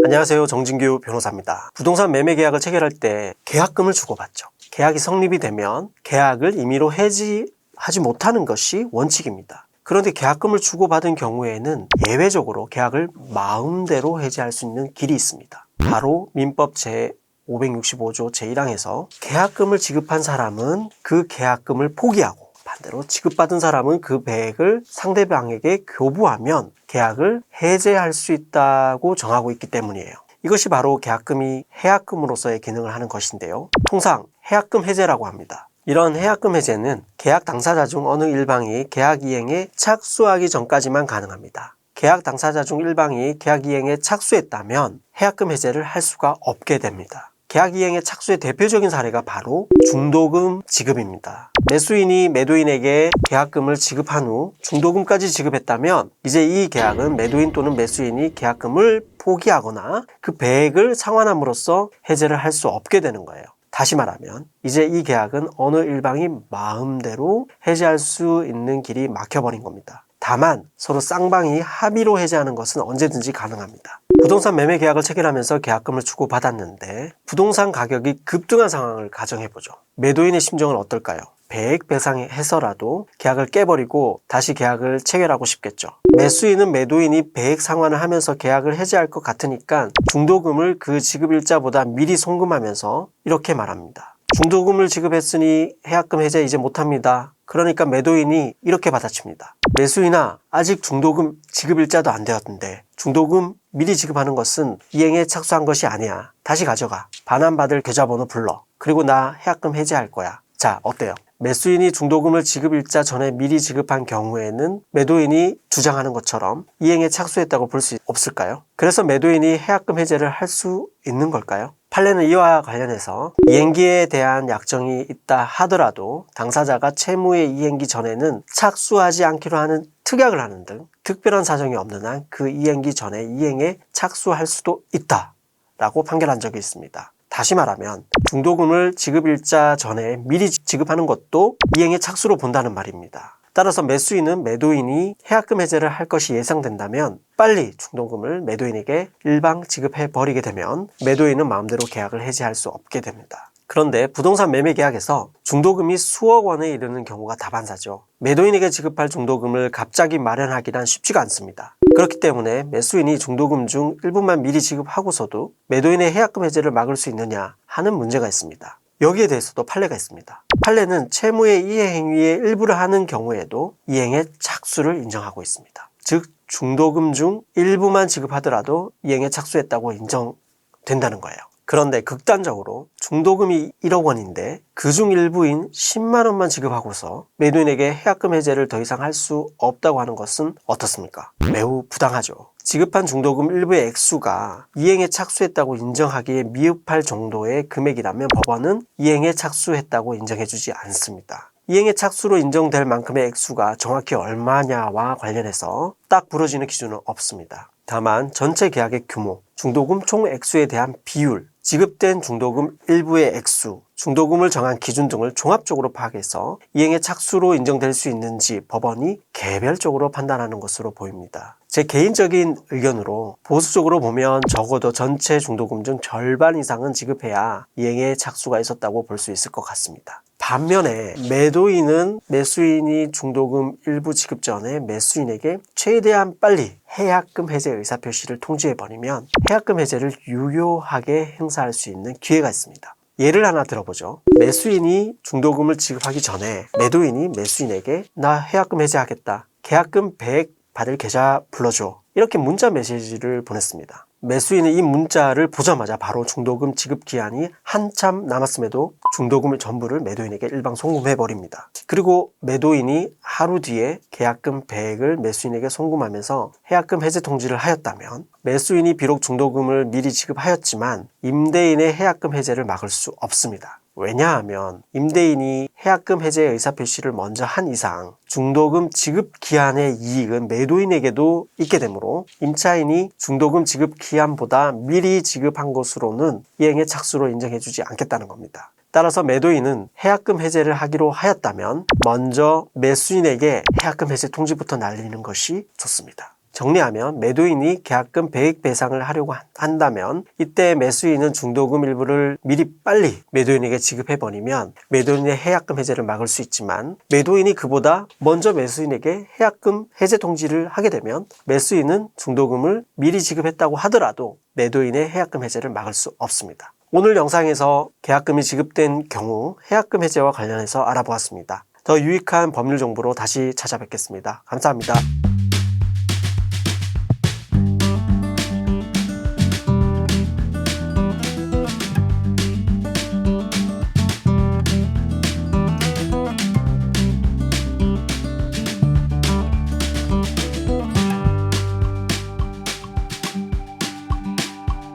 안녕하세요. 정진규 변호사입니다. 부동산 매매 계약을 체결할 때 계약금을 주고받죠. 계약이 성립이 되면 계약을 임의로 해지하지 못하는 것이 원칙입니다. 그런데 계약금을 주고받은 경우에는 예외적으로 계약을 마음대로 해지할 수 있는 길이 있습니다. 바로 민법 제565조 제1항에서 계약금을 지급한 사람은 그 계약금을 포기하고 반대로 지급받은 사람은 그 배액을 상대방에게 교부하면 계약을 해제할 수 있다고 정하고 있기 때문이에요. 이것이 바로 계약금이 해약금으로서의 기능을 하는 것인데요. 통상 해약금 해제라고 합니다. 이런 해약금 해제는 계약 당사자 중 어느 일방이 계약 이행에 착수하기 전까지만 가능합니다. 계약 당사자 중 일방이 계약 이행에 착수했다면 해약금 해제를 할 수가 없게 됩니다. 계약 이행에 착수의 대표적인 사례가 바로 중도금 지급입니다. 매수인이 매도인에게 계약금을 지급한 후 중도금까지 지급했다면 이제 이 계약은 매도인 또는 매수인이 계약금을 포기하거나 그 배액을 상환함으로써 해제를 할 수 없게 되는 거예요. 다시 말하면 이제 이 계약은 어느 일방이 마음대로 해제할 수 있는 길이 막혀버린 겁니다. 다만 서로 쌍방이 합의로 해제하는 것은 언제든지 가능합니다. 부동산 매매 계약을 체결하면서 계약금을 주고받았는데 부동산 가격이 급등한 상황을 가정해보죠. 매도인의 심정은 어떨까요? 배액 배상해서라도 계약을 깨버리고 다시 계약을 체결하고 싶겠죠. 매수인은 매도인이 배액 상환을 하면서 계약을 해지할 것 같으니까 중도금을 그 지급일자보다 미리 송금하면서 이렇게 말합니다. 중도금을 지급했으니 해약금 해제 이제 못합니다. 그러니까 매도인이 이렇게 받아칩니다. 매수인아, 아직 중도금 지급일자도 안 되었는데 중도금 미리 지급하는 것은 이행에 착수한 것이 아니야. 다시 가져가. 반환받을 계좌번호 불러. 그리고 나 해약금 해제할 거야. 자, 어때요? 매수인이 중도금을 지급일자 전에 미리 지급한 경우에는 매도인이 주장하는 것처럼 이행에 착수했다고 볼 수 없을까요? 그래서 매도인이 해약금 해제를 할 수 있는 걸까요? 판례는 이와 관련해서 이행기에 대한 약정이 있다 하더라도 당사자가 채무의 이행기 전에는 착수하지 않기로 하는 특약을 하는 등 특별한 사정이 없는 한 그 이행기 전에 이행에 착수할 수도 있다라고 판결한 적이 있습니다. 다시 말하면 중도금을 지급일자 전에 미리 지급하는 것도 이행의 착수로 본다는 말입니다. 따라서 매수인은 매도인이 해약금 해제를 할 것이 예상된다면 빨리 중도금을 매도인에게 일방 지급해 버리게 되면 매도인은 마음대로 계약을 해지할 수 없게 됩니다. 그런데 부동산 매매 계약에서 중도금이 수억 원에 이르는 경우가 다반사죠. 매도인에게 지급할 중도금을 갑자기 마련하기란 쉽지가 않습니다. 그렇기 때문에 매수인이 중도금 중 일부만 미리 지급하고서도 매도인의 해약금 해제를 막을 수 있느냐 하는 문제가 있습니다. 여기에 대해서도 판례가 있습니다. 판례는 채무의 이해 행위의 일부를 하는 경우에도 이행의 착수를 인정하고 있습니다. 즉 중도금 중 일부만 지급하더라도 이행에 착수했다고 인정된다는 거예요. 그런데 극단적으로 중도금이 1억 원인데 그중 일부인 10만 원만 지급하고서 매도인에게 해약금 해제를 더 이상 할 수 없다고 하는 것은 어떻습니까? 매우 부당하죠. 지급한 중도금 일부의 액수가 이행에 착수했다고 인정하기에 미흡할 정도의 금액이라면 법원은 이행에 착수했다고 인정해주지 않습니다. 이행의 착수로 인정될 만큼의 액수가 정확히 얼마냐와 관련해서 딱 부러지는 기준은 없습니다. 다만 전체 계약의 규모, 중도금 총 액수에 대한 비율, 지급된 중도금 일부의 액수, 중도금을 정한 기준 등을 종합적으로 파악해서 이행의 착수로 인정될 수 있는지 법원이 개별적으로 판단하는 것으로 보입니다. 제 개인적인 의견으로 보수적으로 보면 적어도 전체 중도금 중 절반 이상은 지급해야 이행의 착수가 있었다고 볼 수 있을 것 같습니다. 반면에 매도인은 매수인이 중도금 일부 지급 전에 매수인에게 최대한 빨리 해약금 해제 의사표시를 통지해버리면 해약금 해제를 유효하게 행사할 수 있는 기회가 있습니다. 예를 하나 들어보죠. 매수인이 중도금을 지급하기 전에 매도인이 매수인에게 나 해약금 해제하겠다. 계약금 100 받을 계좌 불러줘. 이렇게 문자 메시지를 보냈습니다. 매수인은 이 문자를 보자마자 바로 중도금 지급 기한이 한참 남았음에도 중도금을 전부를 매도인에게 일방 송금해버립니다. 그리고 매도인이 하루 뒤에 계약금 100을 매수인에게 송금하면서 해약금 해제 통지를 하였다면 매수인이 비록 중도금을 미리 지급하였지만 임대인의 해약금 해제를 막을 수 없습니다. 왜냐하면 임대인이 해약금 해제 의사표시를 먼저 한 이상 중도금 지급 기한의 이익은 매도인에게도 있게 되므로 임차인이 중도금 지급 기한보다 미리 지급한 것으로는 이행의 착수로 인정해주지 않겠다는 겁니다. 따라서 매도인은 해약금 해제를 하기로 하였다면 먼저 매수인에게 해약금 해제 통지부터 날리는 것이 좋습니다. 정리하면 매도인이 계약금 배액 배상을 하려고 한다면 이때 매수인은 중도금 일부를 미리 빨리 매도인에게 지급해버리면 매도인의 해약금 해제를 막을 수 있지만 매도인이 그보다 먼저 매수인에게 해약금 해제 통지를 하게 되면 매수인은 중도금을 미리 지급했다고 하더라도 매도인의 해약금 해제를 막을 수 없습니다. 오늘 영상에서 계약금이 지급된 경우 해약금 해제와 관련해서 알아보았습니다. 더 유익한 법률 정보로 다시 찾아뵙겠습니다. 감사합니다.